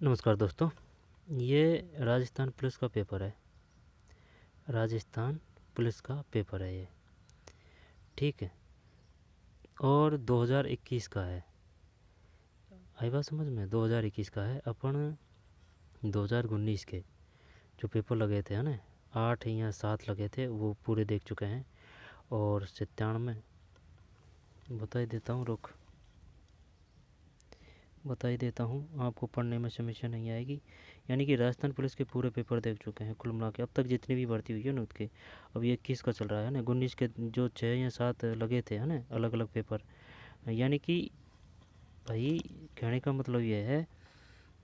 नमस्कार दोस्तों, ये राजस्थान पुलिस का पेपर है। राजस्थान पुलिस का पेपर है ये, ठीक है। और 2021 का है। आई बात समझ में? 2021 का है। अपन 2019 के जो पेपर लगे थे है ना, 8 या 7 लगे थे, वो पूरे देख चुके हैं। और 97 बता ही देता हूँ, रुक बता ही देता हूँ आपको, पढ़ने में समस्या नहीं आएगी। यानी कि राजस्थान पुलिस के पूरे पेपर देख चुके हैं कुल मिला के, अब तक जितनी भी भर्ती हुई है ना उसके। अब ये 21 का चल रहा है ना, 19 के जो 6 या 7 लगे थे है ना, अलग अलग पेपर। यानी कि भाई कहने का मतलब ये है,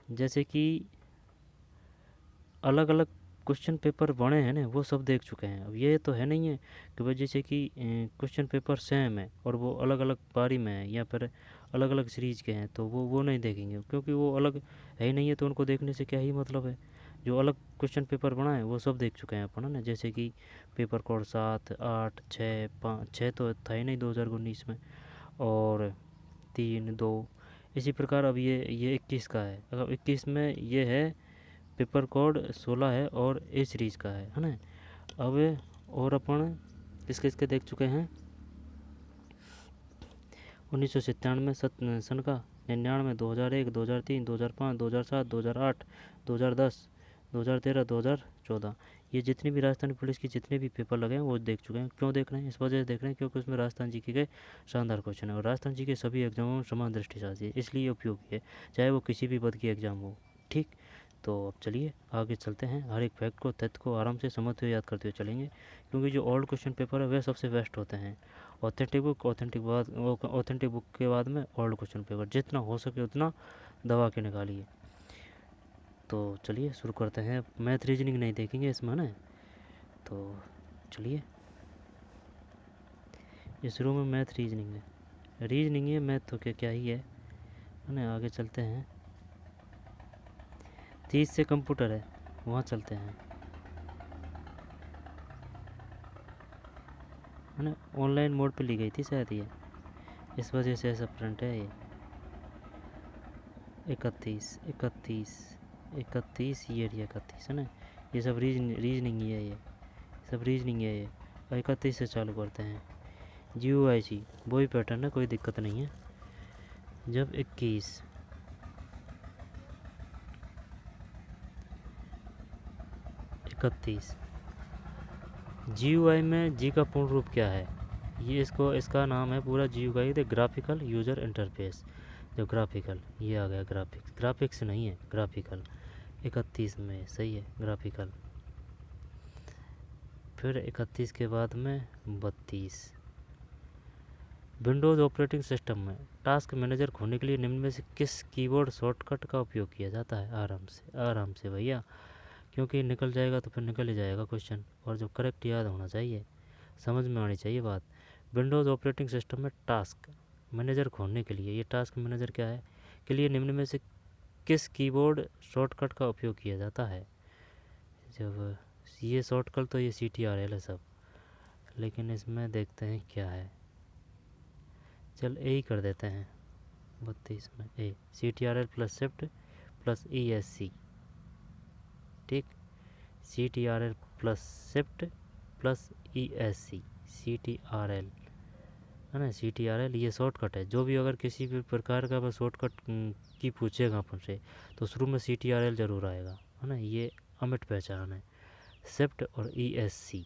जैसे कि अलग अलग क्वेश्चन पेपर बने हैं ना, वो सब देख चुके हैं। अब ये तो है नहीं है कि भाई जैसे कि क्वेश्चन पेपर सेम है और वो अलग अलग पारी में है या फिर अलग अलग सीरीज के हैं, तो वो नहीं देखेंगे, क्योंकि वो अलग है ही नहीं है, तो उनको देखने से क्या ही मतलब है। जो अलग क्वेश्चन पेपर बना है वो सब देख चुके हैं अपन, है ना। जैसे कि पेपर कोड 7, 8, 6, 5, 6 तो था ही नहीं 2019 में, और 3, 2, इसी प्रकार। अब ये 21 का है। अब 21 में ये है, पेपर कोड 16 है और ए सीरीज़ का है ना। अब और अपन किसके किसके देख चुके हैं। 1997 सन का, 99, 2001, 2003, 2005, 2007, 2008, 2010, 2013, 2014, ये जितनी भी राजस्थान पुलिस की जितने भी पेपर लगे हैं वो देख चुके हैं। क्यों देख रहे हैं? इस वजह से देख रहे हैं क्योंकि उसमें राजस्थान जी के शानदार क्वेश्चन है, और राजस्थान जी के सभी एग्जामों में समान दृष्टि से आती है, इसलिए उपयोगी है, चाहे वो किसी भी पद की एग्ज़ाम हो। ठीक, तो अब चलिए आगे चलते हैं। हर एक फैक्ट को, तथ्य को आराम से समझते हुए याद करते हुए चलेंगे, क्योंकि जो ओल्ड क्वेश्चन पेपर है वह सबसे बेस्ट होते हैं। ऑथेंटिक बुक के बाद में ओल्ड क्वेश्चन पेपर, जितना हो सके उतना दबा के निकालिए। तो चलिए शुरू करते हैं। मैथ रीजनिंग नहीं देखेंगे इसमें ना, तो चलिए। ये शुरू में मैथ रीजनिंग है, मैथ तो क्या ही है ना। आगे चलते हैं। 30 से कंप्यूटर है, वहाँ चलते हैं, है ना। ऑनलाइन मोड पे ली गई थी शायद ये, इस वजह से ऐसा प्रिंट है ये। 31 ये रही 31, है ना। ये सब रीजनिंग ही है, ये सब रीजनिंग है ये। 31 से चालू करते हैं। GUIC वही पैटर्न है, कोई दिक्कत नहीं है। जब 31 31 GUI में जी का पूर्ण रूप क्या है? ये इसका नाम है पूरा GUI, the graphical user interface. जो ग्राफिकल, ये आ गया ग्राफिक्स नहीं है, ग्राफिकल। 31 में सही है, ग्राफिकल। फिर 31 के बाद में 32। विंडोज़ ऑपरेटिंग सिस्टम में टास्क मैनेजर खोलने के लिए निम्न में से किस कीबोर्ड शॉर्टकट का उपयोग किया जाता है? आराम से भैया, क्योंकि निकल जाएगा तो फिर निकल ही जाएगा क्वेश्चन, और जो करेक्ट याद होना चाहिए, समझ में आनी चाहिए बात। विंडोज़ ऑपरेटिंग सिस्टम में टास्क मैनेजर खोलने के लिए, ये टास्क मैनेजर क्या है, के लिए निम्न में से किस कीबोर्ड शॉर्टकट का उपयोग किया जाता है? जब ये शॉर्टकट तो ये CTRL है सब, लेकिन इसमें देखते हैं क्या है। चल ए ही कर देते हैं। 32 में ए, CTRL plus shift plus ESC। ठीक, CTRL plus shift plus ESC, CTRL, है ना। CTRL ये शॉर्टकट है। जो भी अगर किसी भी प्रकार का शॉर्टकट की पूछेगा अपन से, तो शुरू में CTRL ज़रूर आएगा, है ना। ये अमिट पहचान है, शिफ्ट और ESC।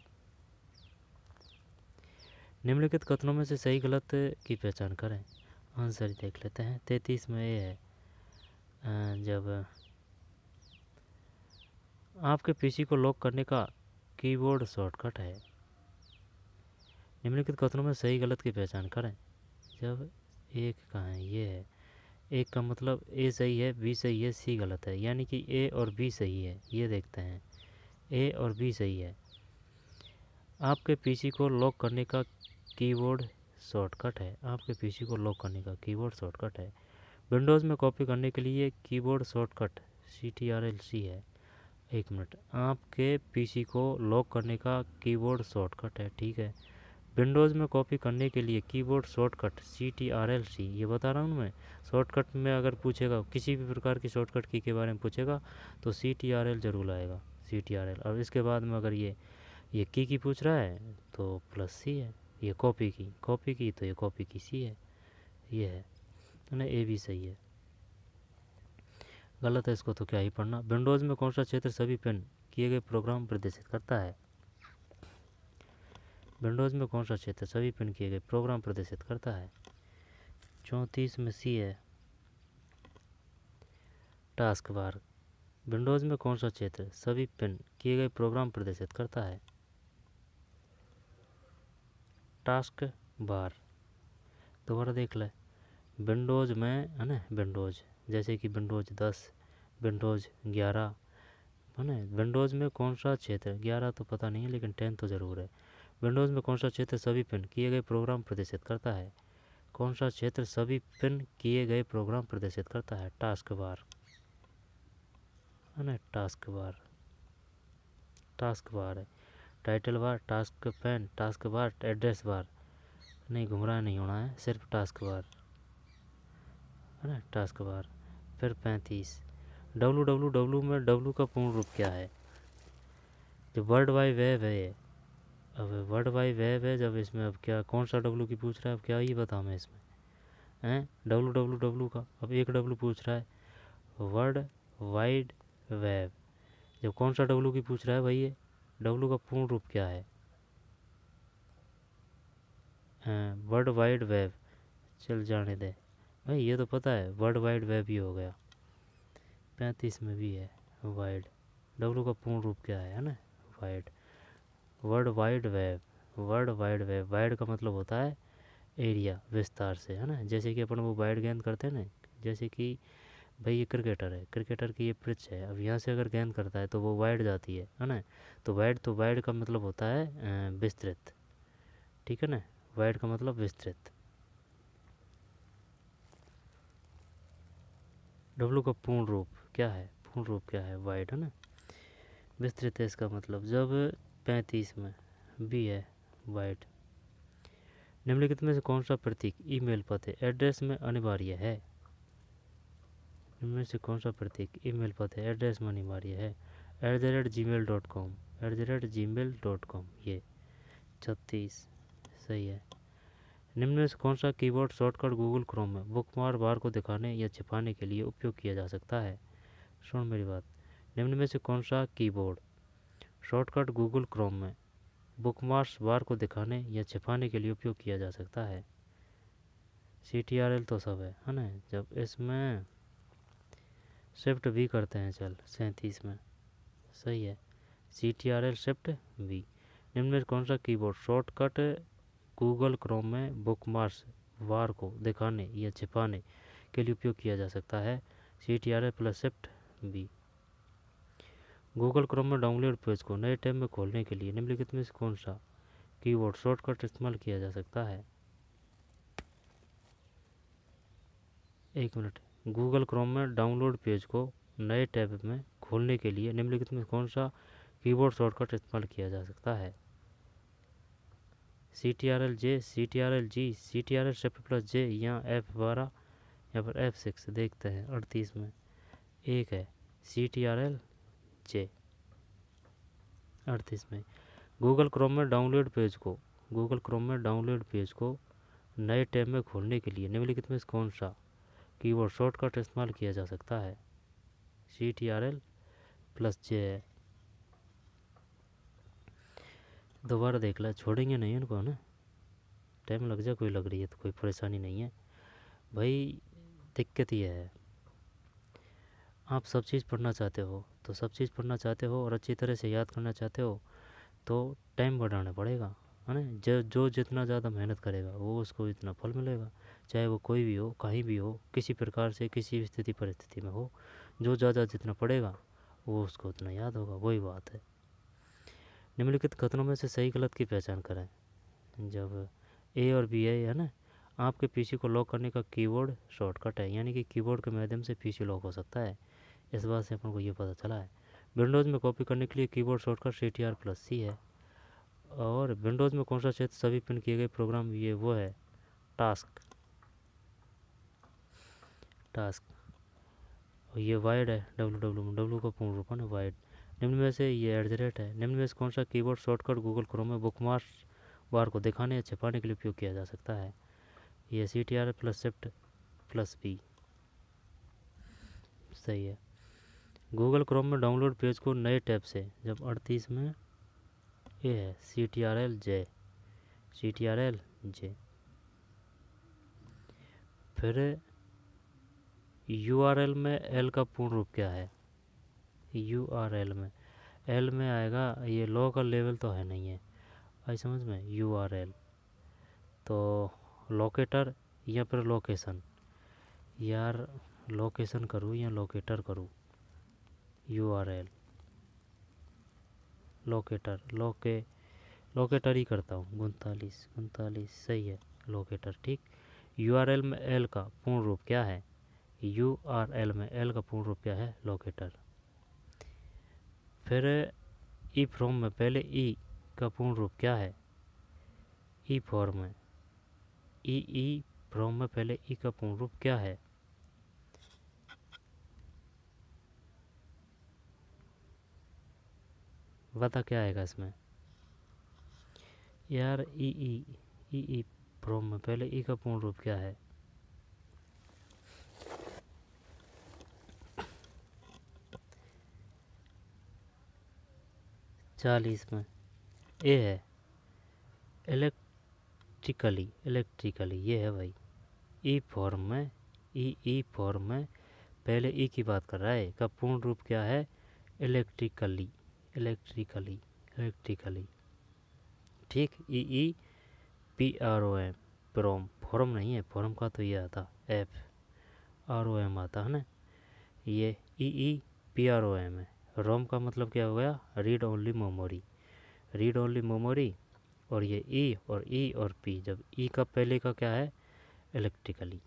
निम्नलिखित कथनों में से सही गलत की पहचान करें। आंसर देख लेते हैं। 33 में ये है, जब आपके PC को लॉक करने का कीबोर्ड शॉर्टकट है। निम्नलिखित कथनों में सही गलत की पहचान करें। जब एक कहाँ है, ये है। एक का मतलब A सही है, B सही है, C गलत है, यानी कि A और B सही है। ये देखते हैं, A और B सही है। आपके PC को लॉक करने का कीबोर्ड शॉर्टकट है। आपके PC को लॉक करने का कीबोर्ड शॉर्टकट है। विंडोज़ में कॉपी करने के लिए कीबोर्ड शॉर्टकट CTRL-C है। एक मिनट, आपके PC को लॉक करने का कीबोर्ड शॉर्टकट है, ठीक है। विंडोज़ में कॉपी करने के लिए कीबोर्ड शॉर्टकट CTRL-C, ये बता रहा हूँ मैं। शॉर्टकट में अगर पूछेगा, किसी भी प्रकार की शॉर्टकट की के बारे में पूछेगा तो CTRL जरूर आएगा, CTRL। और इसके बाद में अगर ये की पूछ रहा है तो +C है। ये कॉपी की तो ये कॉपी की C है। ये है ना, A भी सही है। गलत है, इसको तो क्या ही पढ़ना। विंडोज़ में कौन सा क्षेत्र सभी पिन किए गए प्रोग्राम प्रदर्शित करता है? विंडोज़ में कौन सा क्षेत्र सभी पिन किए गए प्रोग्राम प्रदर्शित करता है? 34 में C है, टास्क बार। विंडोज़ में कौन सा क्षेत्र सभी पिन किए गए प्रोग्राम प्रदर्शित करता है? Task bar. दोबारा देख ले, विंडोज़ में है ना, विंडोज़ जैसे कि विंडोज़ 10, विंडोज़ 11 है ना। विंडोज़ में कौन सा क्षेत्र, 11 तो पता नहीं है लेकिन 10 तो ज़रूर है। विंडोज़ में कौन सा क्षेत्र सभी पिन किए गए प्रोग्राम प्रदर्शित करता है? कौन सा क्षेत्र सभी पिन किए गए प्रोग्राम प्रदर्शित करता है? टास्क बार है ना, टास्क बार। टास्क बार है, title bar, task pane, task bar, address bar नहीं, गुमराह नहीं होना है, सिर्फ टास्क बार है ना, टास्क बार। फिर 35, www में W का पूर्ण रूप क्या है? जो वर्ल्ड वाइड वेब है, अब वर्ल्ड वाइड वेब है जब, इसमें अब क्या कौन सा W की पूछ रहा है, अब क्या ही बताऊँ मैं इसमें हैं। www का अब एक W पूछ रहा है, वर्ल्ड वाइड वेब। जब कौन सा W की पूछ रहा है भाई, ये W का पूर्ण रूप क्या है? World wide web. चल जाने दे भाई, ये तो पता है, वर्ल्ड वाइड वेब ही हो गया। 35 में भी है वाइड। W का पूर्ण रूप क्या है ना, wide. World wide web, world wide web. Wide का मतलब होता है एरिया, विस्तार से है ना। जैसे कि अपन वो वाइड गेंद करते हैं ना, जैसे कि भाई ये क्रिकेटर है, क्रिकेटर की ये पिच है, अब यहाँ से अगर गेंद करता है तो वो वाइड जाती है ना। तो वाइड का मतलब होता है विस्तृत, ठीक है ना। वाइड का मतलब विस्तृत। W का पूर्ण रूप क्या है? पूर्ण रूप क्या है? वाइड है ना, विस्तृत है इसका मतलब। जब 35 में भी है वाइड। निम्नलिखित में से कौन सा प्रतीक ईमेल पते एड्रेस में अनिवार्य है? इनमें से कौन सा प्रतीक ईमेल पते एड्रेस में अनिवार्य है? @gmail.com, @gmail.com। ये 36 सही है। निम्न में से कौन सा कीबोर्ड शॉर्टकट गूगल क्रोम में बुकमार्क बार को दिखाने या छिपाने के लिए उपयोग किया जा सकता है? सुन मेरी बात, निम्न में से कौन सा कीबोर्ड शॉर्टकट गूगल क्रोम में बुकमार्क्स बार को दिखाने या छिपाने के लिए उपयोग किया जा सकता है? CTRL तो सब है ना। जब इसमें शिफ्ट भी करते हैं, चल 37 में सही है, CTRL शिफ्ट भी। निम्न में कौन सा कीबोर्ड शॉर्टकट गूगल क्रोम में बुकमार्क्स बार को दिखाने या छिपाने के लिए उपयोग किया जा सकता है? CTRL प्लस शिफ्ट भी। गूगल क्रोम में डाउनलोड पेज को नए टैब में खोलने के लिए निम्नलिखित में से कौन सा कीबोर्ड शॉर्टकट इस्तेमाल किया जा सकता है? एक मिनट, गूगल क्रोम में डाउनलोड पेज को नए टैब में खोलने के लिए निम्नलिखित में कौन सा कीबोर्ड शॉर्टकट इस्तेमाल किया जा सकता है? CTRL J, CTRL G, CTRL shift plus J या F12 या फिर F6। देखते हैं 38 में एक है CTRL J। 38 में गूगल क्रोम में डाउनलोड पेज को नए टैब में खोलने के लिए निम्नलिखित में से कौन सा कीबोर्ड शॉर्टकट इस्तेमाल किया जा सकता है? CTRL प्लस J है। दोबारा देख ला, छोड़ेंगे नहीं इनको ना, टाइम लग जाए, कोई लग रही है तो कोई परेशानी नहीं है भाई। दिक्कत ये है, आप सब चीज़ पढ़ना चाहते हो तो सब चीज़ पढ़ना चाहते हो और अच्छी तरह से याद करना चाहते हो तो टाइम बढ़ाना पड़ेगा है ना। जो जितना ज़्यादा मेहनत करेगा वो उसको इतना फल मिलेगा, चाहे वो कोई भी हो, कहीं भी हो, किसी प्रकार से किसी भी स्थिति परिस्थिति में हो। जो ज़्यादा जितना पढ़ेगा वो उसको उतना याद होगा, वही बात है। निम्नलिखित कथनों में से सही गलत की पहचान करें। जब A और B है ना, आपके पीसी को लॉक करने का कीबोर्ड शॉर्टकट है, यानी कि कीबोर्ड के माध्यम से पीसी लॉक हो सकता है। इस बात से अपन को ये पता चला है। विंडोज़ में कॉपी करने के लिए keyboard shortcut CTR plus C है। और विंडोज़ में कौन सा क्षेत्र सभी पिन किए गए प्रोग्राम, ये वो है टास्क। टास्क और ये वाइड है, डब्ल्यू का पूर्ण रूप है वाइड। निम्न में से ये एट है। निम्न में से कौन सा कीबोर्ड शॉर्टकट गूगल क्रोम में बुकमार्क बार को दिखाने या छिपाने के लिए उपयोग किया जा सकता है? ये CTR plus shift plus B सही है। गूगल क्रोम में डाउनलोड पेज को नए टैब से जब 38 में ये है CTRL J। फिर URL में L का पूर्ण रूप क्या है? URL में L में आएगा, ये लोकल लेवल तो है नहीं है, आई समझ में। URL तो लोकेटर या फिर लोकेशन, यार लोकेशन करूँ या लोकेटर करूँ? URL लोकेटर लोकेटर ही करता हूँ। 39 सही है, लोकेटर ठीक। URL में L का पूर्ण रूप क्या है? URL में L का पूर्ण रूप क्या है? लोकेटर। फिर ई फ्रॉम में पहले ई का पूर्ण रूप क्या है? ई फॉर्म में ई फ्रॉम में पहले ई का पूर्ण रूप क्या है? बता क्या आएगा इसमें यार? ई फ्रॉम में पहले ई का पूर्ण रूप क्या है? चालीस में ए है, इलेक्ट्रिकली ये है भाई। ई फॉर्म में ई फॉर्म में पहले ई की बात कर रहा है, का पूर्ण रूप क्या है? इलेक्ट्रिकली ठीक। PROM प्रोम, फॉर्म नहीं है, फॉर्म का तो ये आता FROM आता है ना। ये PROM है। रोम का मतलब क्या हो गया? Read only memory. और ये ई और पी, जब ई का पहले का क्या है? इलेक्ट्रिकली।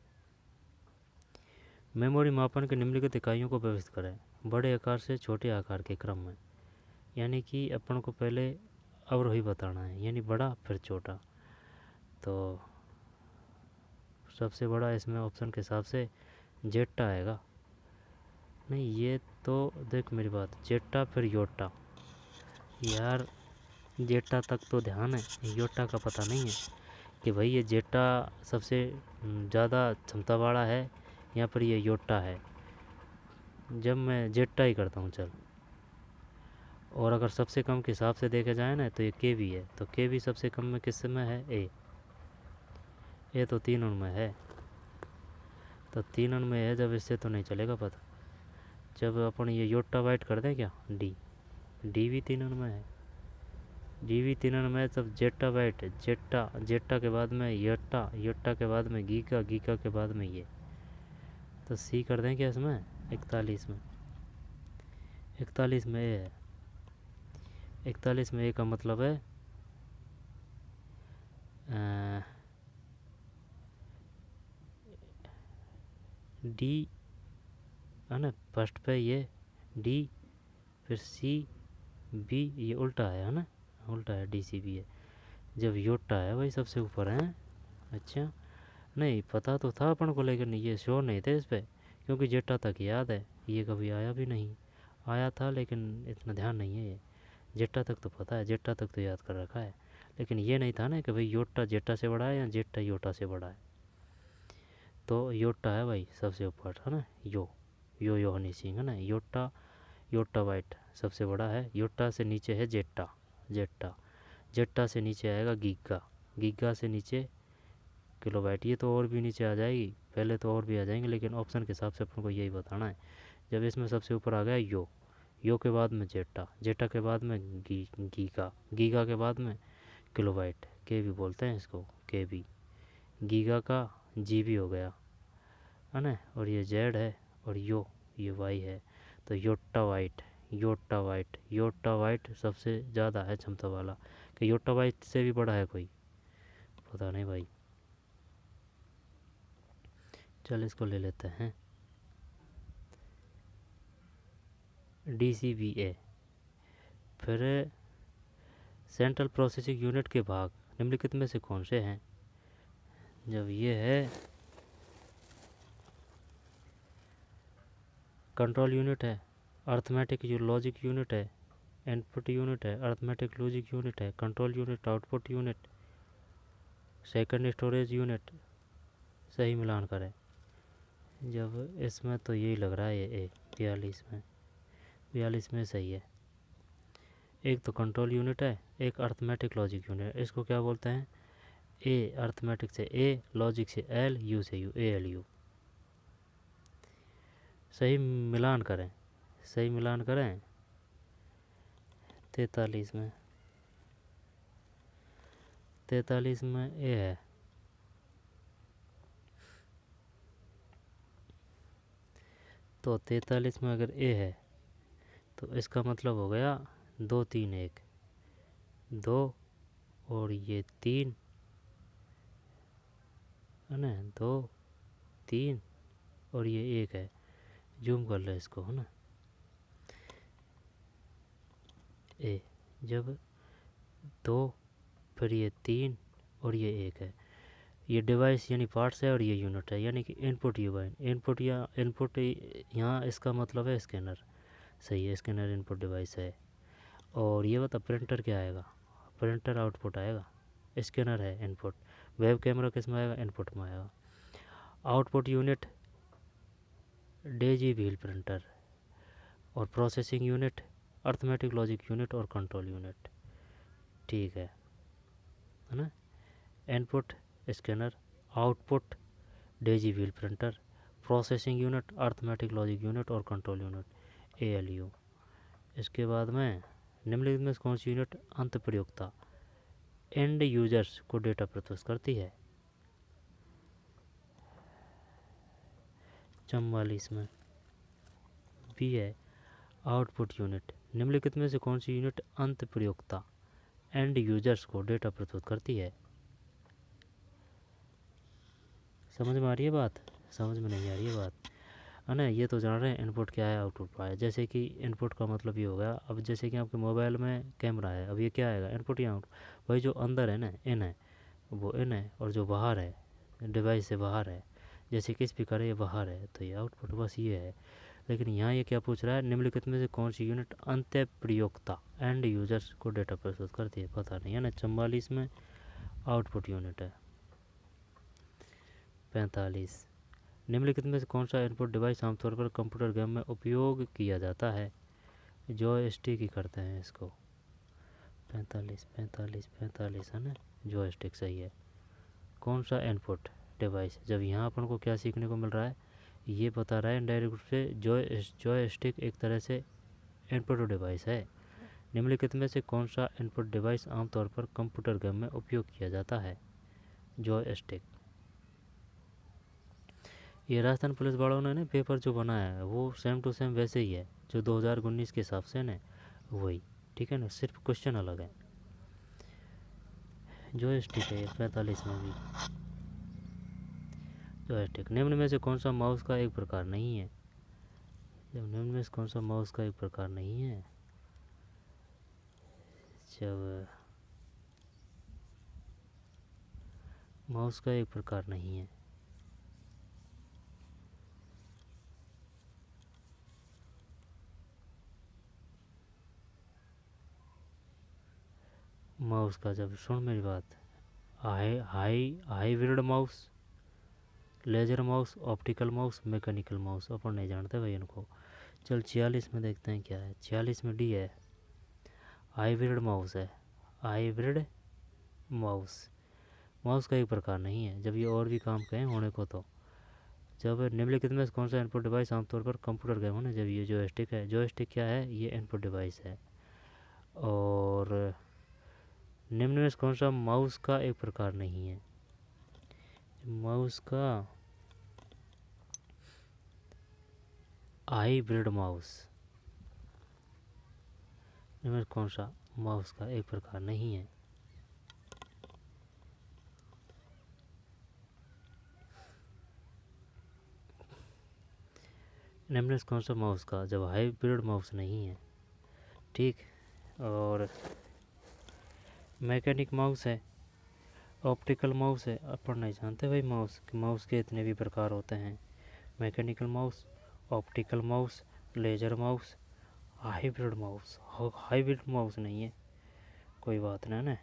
मेमोरी मापन के निम्नलिखित इकाइयों को व्यवस्थित करें बड़े आकार से छोटे आकार के क्रम में। यानी कि अपन को पहले अवरोही बताना है, यानी बड़ा फिर छोटा। तो सबसे बड़ा इसमें ऑप्शन के हिसाब से जेटा आएगा। नहीं, ये तो देख मेरी बात, जेटा फिर योटा। यार जेटा तक तो ध्यान है, योटा का पता नहीं है कि भाई ये जेटा सबसे ज़्यादा क्षमता वाला है या फिर ये योटा है। जब मैं जेटा ही करता हूँ चल। और अगर सबसे कम के हिसाब से देखा जाए ना तो ये केवी है, तो केवी सबसे कम में किस में है? ए तो 3 में है, तो 3 में है जब, इससे तो नहीं चलेगा पता। जब अपन ये योटा बाइट कर दें क्या, डी भी 3 में है, डी भी 3 में है, तब जेटा बाइट, जेटा के बाद में योटा के बाद में गीगा के बाद में ये, तो सी कर दें क्या इसमें? 41 में ए है। 41 में ए का मतलब है डी है ना, फर्स्ट पे ये डी, फिर सी बी, ये उल्टा है ना, उल्टा है, DCB है। जब योटा है भाई सबसे ऊपर है। अच्छा, नहीं पता तो था अपन को, लेकिन ये श्योर नहीं थे इस पर, क्योंकि जेटा तक याद है, ये कभी आया भी नहीं। आया था लेकिन इतना ध्यान नहीं है। ये जेटा तक तो पता है, जेटा तक तो याद कर रखा है, लेकिन ये नहीं था ना कि भाई योटा जेटा से बड़ा है या जेटा योटा से बड़ा है। तो योटा है भाई सबसे ऊपर है ना। यो हनी सिंह है ना। योटा वाइट सबसे बड़ा है। योटा से नीचे है जेटा से नीचे आएगा गीगा से नीचे किलोबाइट। ये तो और भी नीचे आ जाएगी, पहले तो और भी आ जाएंगे, लेकिन ऑप्शन के हिसाब से अपन को यही बताना है। जब इसमें सबसे ऊपर आ गया यो के बाद में जेटा के बाद में गीगा के बाद में किलोबाइट, के भी बोलते हैं इसको, के भी। गीगा का GB हो गया है ना, और ये जेड है, और ये वाई है। तो योटा वाइट सबसे ज़्यादा है क्षमता वाला। कि योटा वाइट से भी बड़ा है कोई, पता नहीं भाई। चल इसको ले लेते हैं DCBA। फिर सेंट्रल प्रोसेसिंग यूनिट के भाग निम्नलिखित में से कौन से हैं? जब ये है कंट्रोल यूनिट है, अर्थमेटिक लॉजिक यूनिट है, इनपुट यूनिट है, अर्थमेटिक लॉजिक यूनिट है, control unit, output unit, second storage unit. सही मिलान करें। जब इसमें तो यही लग रहा है ये 42 में सही है। एक तो कंट्रोल यूनिट है, एक अर्थमेटिक लॉजिक यूनिट है। इसको क्या बोलते हैं? ए अर्थमेटिक से ए, लॉजिक से एल, यू से यू, ALU। सही मिलान करें, सही मिलान करें। 43 में ए है। तो 43 में अगर ए है तो इसका मतलब हो गया 2 3 1, 2 और ये 3 है ना, 2 3 और ये 1 है। जूम कर लो इसको, है ना। ए जब 2 फिर ये 3 और ये 1 है। ये डिवाइस यानी पार्ट्स है और ये यूनिट है, यानी कि इनपुट इनपुट या इनपुट यहाँ इसका मतलब है स्कैनर। सही है, स्कैनर इनपुट डिवाइस है। और ये बता प्रिंटर क्या आएगा? प्रिंटर आउटपुट आएगा, स्कैनर है इनपुट, वेब कैमरा किस में आएगा? इनपुट में आएगा। Output unit daisy wheel printer, और processing unit arithmetic logic unit और कंट्रोल यूनिट। ठीक है ना। Input scanner, output daisy wheel printer, processing unit arithmetic logic unit और कंट्रोल यूनिट ALU। इसके बाद में निम्नलिखित में कौन सी यूनिट अंत प्रयोक्ता एंड यूजर्स को डेटा प्रस्तुत करती है? 44 में बी है आउटपुट यूनिट। निम्नलिखित में से कौन सी यूनिट अंत प्रयोक्ता एंड यूजर्स को डेटा प्रस्तुत करती है? समझ में आ रही है बात? समझ में नहीं आ रही है बात, है ना। ये तो जान रहे हैं इनपुट क्या है, आउटपुट क्या है। जैसे कि इनपुट का मतलब ये हो गया, अब जैसे कि आपके मोबाइल में कैमरा है, अब ये क्या आएगा? इनपुट या आउटपुट। वही जो अंदर है ना, इन है, वो इन है, और जो बाहर है डिवाइस से बाहर है, जैसे कि स्पीकर है ये बाहर है, तो ये आउटपुट, बस ये है। लेकिन यहाँ ये क्या पूछ रहा है? निम्नलिखित में से कौन सी यूनिट अंत्य प्रयोक्ता एंड यूजर्स को डेटा प्रस्तुत करती है? पता नहीं, है ना। 44 में आउटपुट यूनिट है। 45 निम्नलिखित में से कौन सा इनपुट डिवाइस आमतौर पर कंप्यूटर गेम में उपयोग किया जाता है? जॉयस्टिक ही करते हैं इसको। 45 है ना, जॉयस्टिक सही है। कौन सा इनपुट डिवाइस? जब यहाँ अपन को क्या सीखने को मिल रहा है, ये बता रहा है इनडायरेक्ट रूप से जॉयस्टिक एक तरह से इनपुट डिवाइस है। निम्नलिखित में से कौन सा इनपुट डिवाइस आमतौर पर कंप्यूटर गेम में उपयोग किया जाता है? जॉयस्टिक। ये राजस्थान पुलिस वालों ने पेपर जो बनाया है वो सेम टू सेम वैसे ही है जो 2019 के हिसाब से ना, वही। ठीक है ना, सिर्फ क्वेश्चन अलग है। जॉयस्टिक है 45 में भी जॉयस्टिक। निम्न में से कौन सा माउस का एक प्रकार नहीं है? जब निम्न में से कौन सा माउस का एक प्रकार नहीं है? जब माउस का एक प्रकार नहीं है, माउस का, जब सुन मेरी बात, hybrid mouse, laser mouse, optical mouse, mechanical mouse, अपन नहीं जानते भाई इनको। चल 46 में देखते हैं क्या है। 46 में डी है, हाइब्रिड माउस है। हाइब्रिड माउस, माउस का एक प्रकार नहीं है जब ये और भी काम कहें होने को। तो जब निम्नलिखित में कौन सा इनपुट डिवाइस आमतौर पर कंप्यूटर गेम है ना, जब ये जॉयस्टिक है, जॉयस्टिक क्या है? ये इनपुट डिवाइस है। और निम्न में कौन सा माउस का एक प्रकार नहीं है? माउस का हाइब्रिड माउस, निम्न कौन सा माउस का एक प्रकार नहीं है? निम्न कौन सा माउस का जब हाइब्रिड माउस नहीं है? ठीक। और मैकेनिक माउस है, ऑप्टिकल माउस है। अपन नहीं जानते भाई माउस कि माउस के इतने भी प्रकार होते हैं। Mechanical mouse, optical mouse, laser mouse, hybrid mouse. Hybrid mouse नहीं है, कोई बात नहीं ना।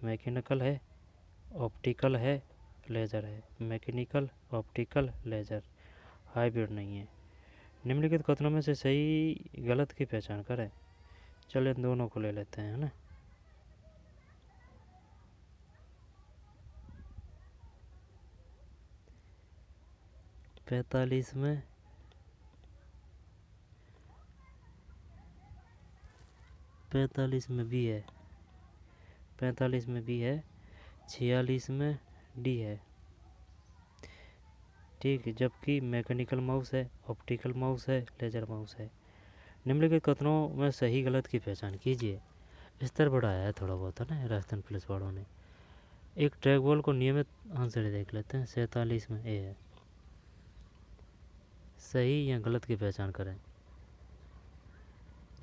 मैकेनिकल है, ऑप्टिकल है, लेज़र है। मैकेनिकल, ऑप्टिकल, लेज़र, हाइब्रिड नहीं है। निम्नलिखित कथनों में से सही गलत की पहचान करें। चलो इन दोनों को ले लेते हैं, है ना। 45 में 45 में बी है, 45 में बी है, 46 में डी है। ठीक है, जबकि मैकेनिकल माउस है, ऑप्टिकल माउस है, लेजर माउस है। निम्नलिखित कथनों में सही गलत की पहचान कीजिए। स्तर बढ़ाया है थोड़ा बहुत, है ना, राजस्थान पुलिस वालों ने। एक ट्रैक बॉल को नियमित आंसर देख लेते हैं। 47 में ए है। सही या गलत की पहचान करें।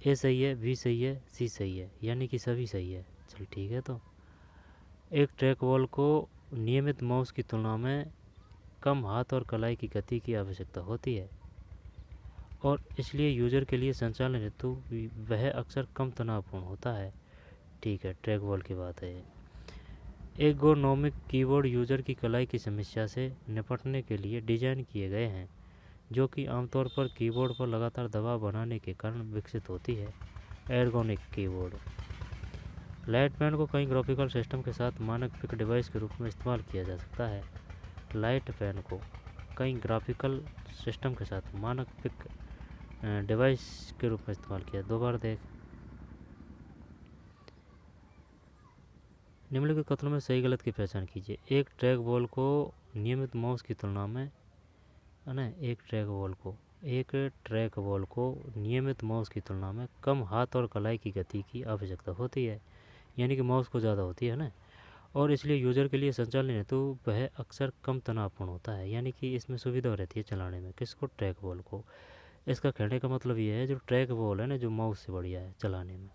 ए सही है, बी सही है, सी सही है, यानी कि सभी सही है। चल ठीक है। तो एक ट्रैक बॉल को नियमित माउस की तुलना में कम हाथ और कलाई की गति की आवश्यकता होती है और इसलिए यूज़र के लिए संचालन हेतु वह अक्सर कम तनावपूर्ण होता है। ठीक है, ट्रैक बॉल की बात है। एर्गोनोमिक कीबोर्ड यूज़र की कलाई की समस्या से निपटने के लिए डिज़ाइन किए गए हैं, जो कि आमतौर पर कीबोर्ड पर लगातार दबाव बनाने के कारण विकसित होती है। एर्गोनिक कीबोर्ड। लाइट पेन को कई ग्राफिकल सिस्टम के साथ मानक पिक डिवाइस के रूप में इस्तेमाल किया जा सकता है। लाइट पेन को कई ग्राफिकल सिस्टम के साथ मानक पिक डिवाइस के रूप में इस्तेमाल किया। दो बार देख। निम्नलिखित कथनों में सही गलत की पहचान कीजिए। एक ट्रैक बॉल को नियमित माउस की तुलना में, है ना, एक ट्रैक बॉल को नियमित माउस की तुलना में कम हाथ और कलाई की गति की आवश्यकता होती है, यानी कि माउस को ज़्यादा होती है ना, और इसलिए यूज़र के लिए संचालन हेतु वह अक्सर कम तनावपूर्ण होता है, यानी कि इसमें सुविधा रहती है चलाने में। किसको? ट्रैक बॉल को। इसका कहने का मतलब ये है जो ट्रैक बॉल है ना, जो माउस से बढ़िया है चलाने में।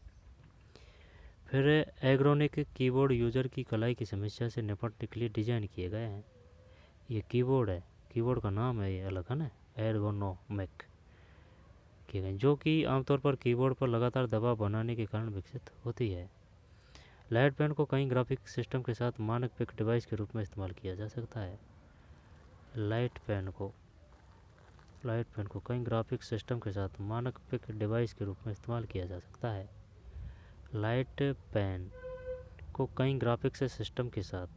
फिर एर्गोनिक कीबोर्ड यूज़र की कलाई की समस्या से निपटने के लिए डिज़ाइन किए गए हैं। ये कीबोर्ड है, कीबोर्ड का नाम है ये अलग, है ना, एर्गोनोमिक किए गए, जो कि आमतौर पर कीबोर्ड पर लगातार दबाव बनाने के कारण विकसित होती है। लाइट पेन को कई ग्राफिक सिस्टम के साथ मानक पिक डिवाइस के रूप में इस्तेमाल किया जा सकता है। लाइट पेन को कई ग्राफिक सिस्टम के साथ मानक पिक डिवाइस के रूप में इस्तेमाल किया जा सकता है। लाइट पेन को कई ग्राफिक्स सिस्टम के साथ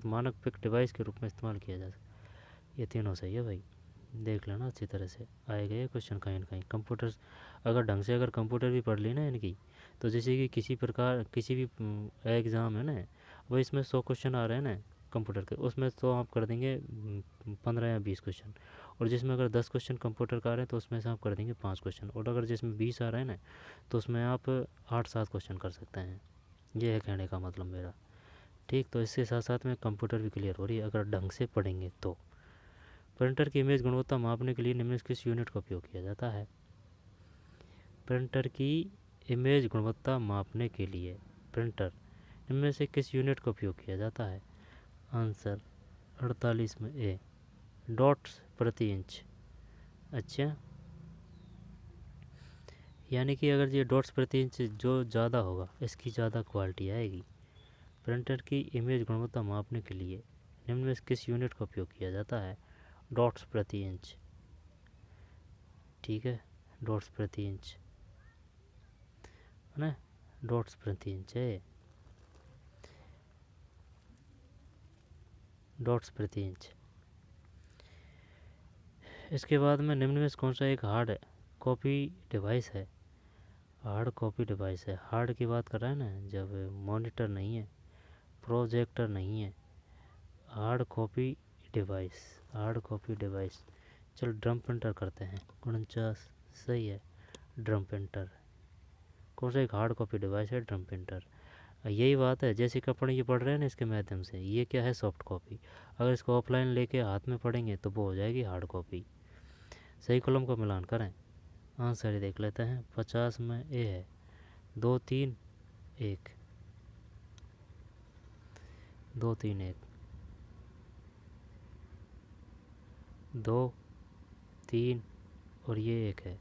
मानक पिक डिवाइस के रूप में इस्तेमाल किया जा सकता है। ये तीनों सही है भाई, देख लेना अच्छी तरह से आएगा ये क्वेश्चन कहीं ना कहीं। कंप्यूटर अगर ढंग से अगर कंप्यूटर भी पढ़ ली ना इनकी, तो जैसे कि किसी भी एग्ज़ाम है ना, वही इसमें 100 क्वेश्चन आ रहे हैं ना कंप्यूटर के, उसमें तो आप कर देंगे 15 या 20 क्वेश्चन, और जिसमें अगर 10 क्वेश्चन कंप्यूटर का आ रहे हैं तो उसमें से आप कर देंगे 5 क्वेश्चन, और अगर जिसमें 20 आ रहे हैं ना तो उसमें आप 8-7 क्वेश्चन कर सकते हैं। ये है कहने का मतलब मेरा। ठीक, तो इसके साथ साथ में कंप्यूटर भी क्लियर हो रही है अगर ढंग से पढ़ेंगे तो। प्रिंटर की इमेज गुणवत्ता मापने के लिए निम्न किस यूनिट का उपयोग किया जाता है? प्रिंटर की इमेज गुणवत्ता मापने के लिए प्रिंटर इनमें से किस यूनिट का उपयोग किया जाता है? आंसर 48 में ए, डॉट्स प्रति इंच। अच्छा, यानी कि अगर ये डॉट्स प्रति इंच जो ज़्यादा होगा इसकी ज़्यादा क्वालिटी आएगी। प्रिंटर की इमेज गुणवत्ता मापने के लिए निम्न में किस यूनिट का उपयोग किया जाता है? डॉट्स प्रति इंच। ठीक है, डॉट्स प्रति इंच, है ना, डॉट्स प्रति इंच है, डॉट्स प्रति इंच। इसके बाद में निम्न में कौन सा एक हार्ड कॉपी डिवाइस है? हार्ड कॉपी डिवाइस है, हार्ड की बात कर रहा है ना, जब मॉनिटर नहीं है, प्रोजेक्टर नहीं है, हार्ड कॉपी डिवाइस। चल ड्रम प्रिंटर करते हैं। 49 सही है, ड्रम प्रिंटर। कौन सा एक हार्ड कॉपी डिवाइस है? Drum printer. यही बात है, जैसे कि अपन ये पढ़ रहे हैं ना इसके माध्यम से, ये क्या है? Soft copy. अगर इसको ऑफलाइन लेके हाथ में पढ़ेंगे तो वो हो जाएगी हार्ड कॉपी। सही कॉलम का मिलान करें। आंसर ही देख लेते हैं। 50 में ए है, 2, 3, 1, 2 3 1, 2 3 और ये 1 है।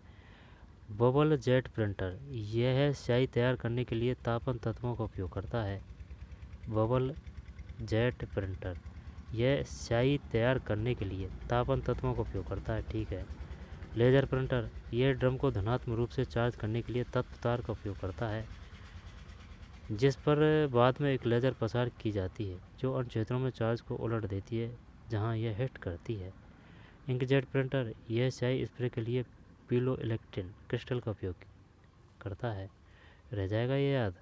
बबल जेट प्रिंटर यह स्याही तैयार करने के लिए तापन तत्वों का उपयोग करता है। बबल जेट प्रिंटर यह स्याही तैयार करने के लिए तापन तत्वों का उपयोग करता है, ठीक है। लेज़र प्रिंटर यह ड्रम को धनात्मक रूप से चार्ज करने के लिए तत्व तार का उपयोग करता है, जिस पर बाद में एक लेज़र प्रसार की जाती है जो अन्य क्षेत्रों में चार्ज को उलट देती है जहां यह हिट करती है। इंकजेट प्रिंटर यह स्याही स्प्रे के लिए पीलो इलेक्ट्रिन क्रिस्टल का उपयोग करता है। रह जाएगा ये याद,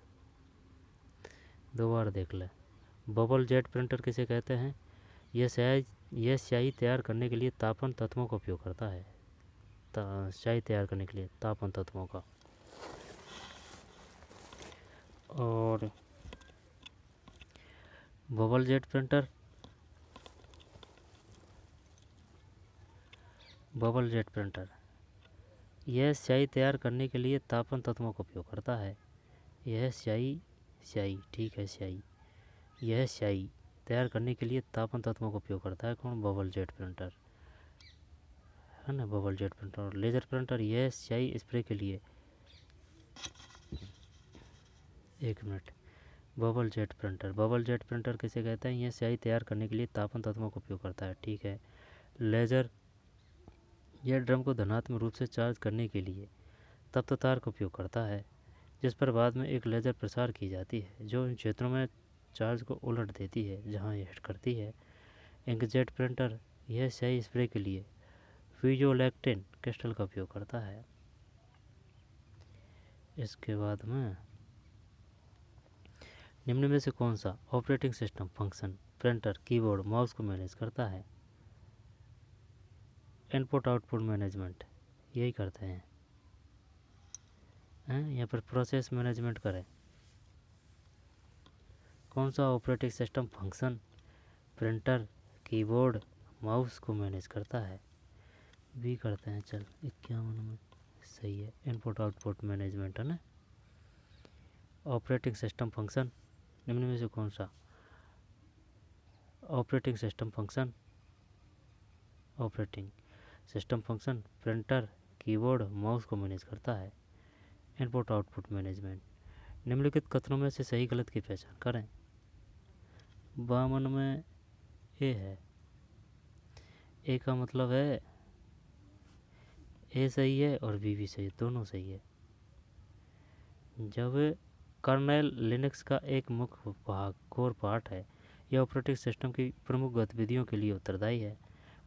दोबारा देख ले। बबल जेट प्रिंटर किसे कहते हैं? यह स्याही तैयार करने के लिए तापन तत्वों का उपयोग करता है। स्याही तैयार करने के लिए तापन तत्वों का। और बबल जेट प्रिंटर यह स्याही तैयार करने के लिए तापन तत्वों का उपयोग करता है। यह स्याही ठीक है, यह स्याही तैयार करने के लिए तापन तत्वों का उपयोग करता है। कौन? बबल जेट प्रिंटर है ना, बबल जेट प्रिंटर। और लेज़र प्रिंटर यह स्याही स्प्रे के लिए, एक मिनट, बबल जेट प्रिंटर किसे कहते हैं? यह स्याही तैयार करने के लिए तापन तत्वों का उपयोग करता है, ठीक है। लेज़र यह ड्रम को धनात्मक रूप से चार्ज करने के लिए तप्त तार का उपयोग करता है, जिस पर बाद में एक लेज़र प्रसार की जाती है जो इन क्षेत्रों में चार्ज को उलट देती है जहां यह हिट करती है। इंकजेट प्रिंटर यह स्याही स्प्रे के लिए पीजोइलेक्ट्रिक क्रिस्टल का उपयोग करता है। इसके बाद में निम्न में से कौन सा operating system function printer keyboard mouse को मैनेज करता है? इनपुट आउटपुट मैनेजमेंट यही करते हैं, या फिर प्रोसेस मैनेजमेंट करें? कौन सा operating system function printer keyboard mouse को मैनेज करता है? भी करते हैं। चल 51 में सही है, इनपुट आउटपुट मैनेजमेंट है ना। ऑपरेटिंग सिस्टम फंक्शन निम्न में से कौन सा operating system function printer keyboard mouse को मैनेज करता है? Input output management. निम्नलिखित कथनों में से सही गलत की पहचान करें। 52 में ए है, ए का मतलब है ए सही है और बी भी सही है, दोनों सही है। जब कर्नेल लिनक्स का एक मुख्य भाग कोर पार्ट है, यह ऑपरेटिंग सिस्टम की प्रमुख गतिविधियों के लिए उत्तरदायी है।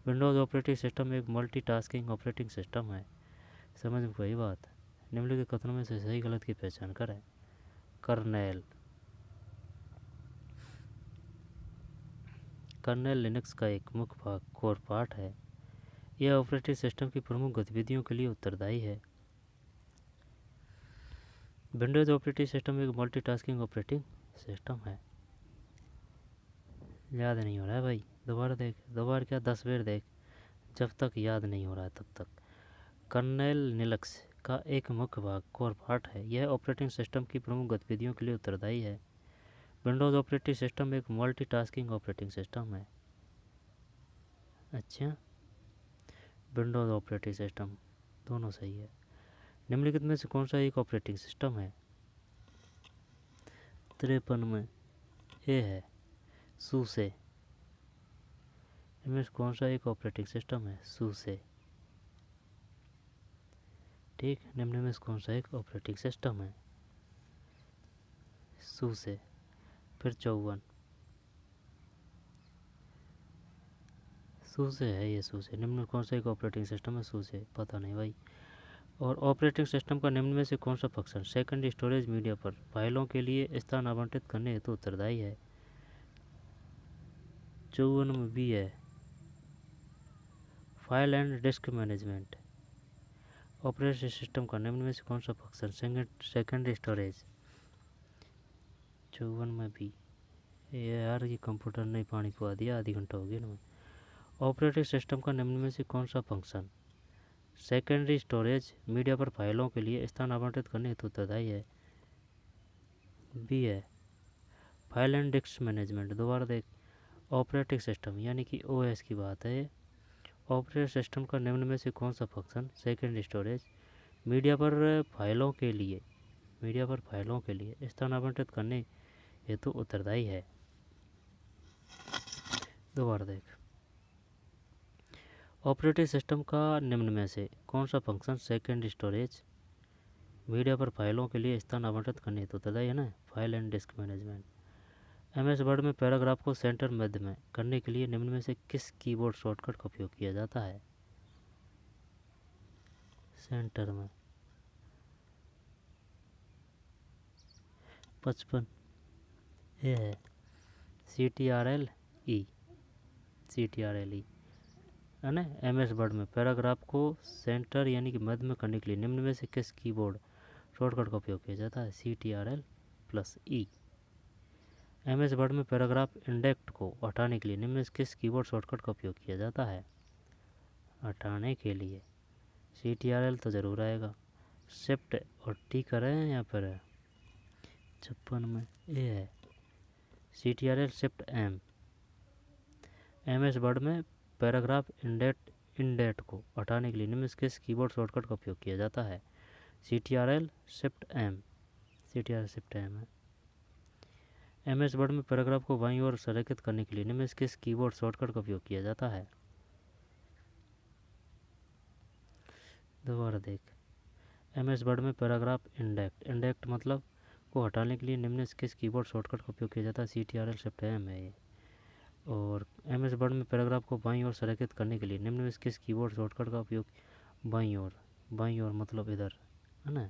विंडोज़ ऑपरेटिंग सिस्टम एक मल्टीटास्किंग ऑपरेटिंग सिस्टम है। समझ में कोई बात? निम्नलिखित कथनों में से सही गलत की पहचान करें। कर्नेल लिनक्स का एक मुख्य भाग कोर पार्ट है, यह ऑपरेटिंग सिस्टम की प्रमुख गतिविधियों के लिए उत्तरदायी है। विंडोज़ ऑपरेटिंग सिस्टम एक मल्टीटास्किंग ऑपरेटिंग सिस्टम है। याद नहीं हो रहा है भाई, दोबारा देख, दोबारा क्या 10 बार देख, जब तक याद नहीं हो रहा है तब तक। कर्नेल लिनक्स का एक मुख्य भाग कोर पार्ट है, यह ऑपरेटिंग सिस्टम की प्रमुख गतिविधियों के लिए उत्तरदायी है। विंडोज़ ऑपरेटिंग सिस्टम एक मल्टीटास्किंग ऑपरेटिंग सिस्टम है। अच्छा, विंडोज़ ऑपरेटिंग सिस्टम दोनों सही है। निम्नलिखित में से कौन सा एक ऑपरेटिंग सिस्टम है? 53 में ए है, सूसे। इनमें से कौन सा एक ऑपरेटिंग सिस्टम है? सूसे। ठीक, निम्न में से कौन सा एक ऑपरेटिंग सिस्टम है? सूसे। फिर 54 सूसे है, ये सूसे। निम्न में कौन सा एक ऑपरेटिंग सिस्टम है? सूसे। पता नहीं भाई। और ऑपरेटिंग सिस्टम का निम्न में से कौन सा फंक्शन सेकेंडरी स्टोरेज मीडिया पर फाइलों के लिए स्थान आवंटित करने हेतु उत्तरदायी है? 54 में भी है, file and disc management. Operating system का निम्न में से कौन सा फंक्शन सेकेंडरी स्टोरेज? 54 में भी। ये यार ये कंप्यूटर ने पानी पवा दिया, आधी घंटा हो गया ना। ऑपरेटिंग सिस्टम का निम्न में से कौन सा फंक्शन सेकेंडरी स्टोरेज मीडिया पर फाइलों के लिए स्थान आवंटित करने हेतु उत्तरदायी है? बी है फाइल एंड डिस्क मैनेजमेंट। दोबारा देख, ऑपरेटिंग सिस्टम यानी कि ओएस की बात है। ऑपरेटिंग सिस्टम का निम्न में से कौन सा फंक्शन सेकेंड स्टोरेज मीडिया पर फाइलों के लिए स्थान आवंटित करने हेतु उत्तरदायी है। दोबारा देख, ऑपरेटिंग सिस्टम का निम्न में से कौन सा फंक्शन सेकेंड स्टोरेज मीडिया पर फाइलों के लिए स्थान आवंटित करने हेतु उत्तरदायी है ना, file and disc management. MS word में पैराग्राफ को सेंटर मध्य में करने के लिए निम्न में से किस कीबोर्ड शॉर्टकट का उपयोग किया जाता है? सेंटर में 55 ये है CTRL E है ना। एमएस वर्ड में पैराग्राफ को सेंटर यानी कि मध्य में करने के लिए निम्न में से किस कीबोर्ड शॉर्टकट का उपयोग किया जाता है? CTRL+E। एमएस वर्ड में पैराग्राफ इंडेक्ट को हटाने के लिए निम्न में से किस कीबोर्ड शॉर्टकट का उपयोग किया जाता है? हटाने के लिए CTRL तो ज़रूर आएगा, शिफ्ट और टी करें या फिर 56 में ये है CTRL shift M। MS word में पैराग्राफ इंडेट को हटाने के लिए निम्न से किस कीबोर्ड शॉर्टकट का उपयोग किया जाता है? CTRL शिफ्ट M है। एमएस वर्ड में पैराग्राफ को बाईं ओर संरेखित करने के लिए निम्न से किस कीबोर्ड शॉर्टकट का उपयोग किया जाता है? दोबारा देख, एमएस वर्ड में पैराग्राफ इंडेक्ट मतलब को हटाने के लिए निम्न से किस कीबोर्ड शॉर्टकट का उपयोग किया जाता है? CTRL शिफ्ट M है ये। और एमएस वर्ड में पैराग्राफ को बाईं ओर संरेखित करने के लिए निम्न में से किस कीबोर्ड शॉर्टकट का उपयोग बाईं ओर मतलब इधर है ना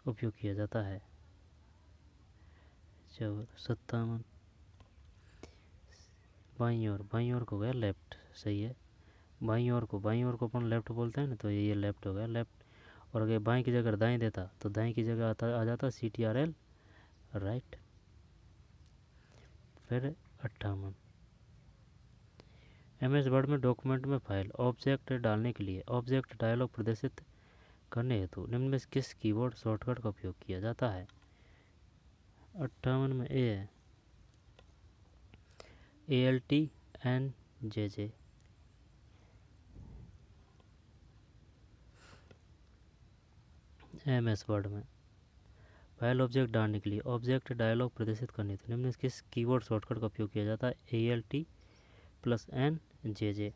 उपयोग किया जाता है? 57 बाईं ओर को गया लेफ्ट, सही है। बाईं ओर को अपन लेफ्ट बोलते हैं ना, तो ये लेफ्ट हो गया लेफ्ट। और अगर बाईं की जगह दाएं देता तो दाएं की जगह आ जाता CTRL राइट। फिर 58 एमएस वर्ड में डॉक्यूमेंट में फाइल ऑब्जेक्ट डालने के लिए ऑब्जेक्ट डायलॉग प्रदर्शित करने हेतु निम्न में किस कीबोर्ड शॉर्टकट का उपयोग किया जाता है? 58 में ए है ALTNJJ। एमएस वर्ड में फाइल ऑब्जेक्ट डालने के लिए ऑब्जेक्ट डायलॉग प्रदर्शित करने हेतु निम्न किस कीबोर्ड शॉर्टकट का उपयोग किया जाता है? ALT+NJJ।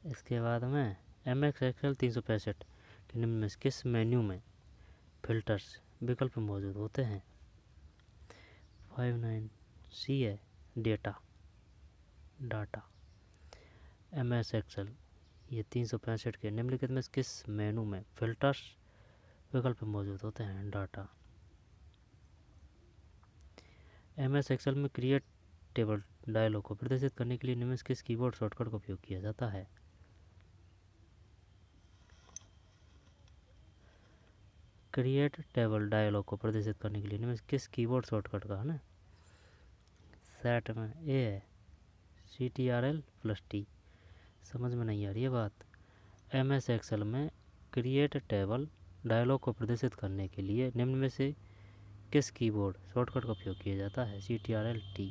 इसके बाद में MX Excel 365 के निम्न में किस मेन्यू में फिल्टर्स विकल्प मौजूद होते हैं? 59C है डाटा। MS Excel ये 365 के निम्नलिखित में किस मेनू में फिल्टर्स विकल्प मौजूद होते हैं? डाटा। MS Excel में क्रिएट टेबल डायलॉग को प्रदर्शित करने के लिए निम्न किस कीबोर्ड शॉर्टकट का उपयोग किया जाता है? क्रिएट टेबल डायलॉग को प्रदर्शित करने के लिए निम्न किस कीबोर्ड शॉर्टकट का है ना, सेट में ए है CTRL+T। समझ में नहीं आ रही है बात? MS Excel में क्रिएट टेबल डायलॉग को प्रदर्शित करने के लिए निम्न में से किस कीबोर्ड शॉर्टकट का उपयोग किया जाता है? CTRL+T।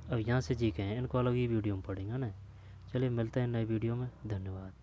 अब यहाँ से जी के हैं, इनको अलग ही वीडियो में पढ़ेंगे ना। चलिए मिलते हैं नए वीडियो में, धन्यवाद।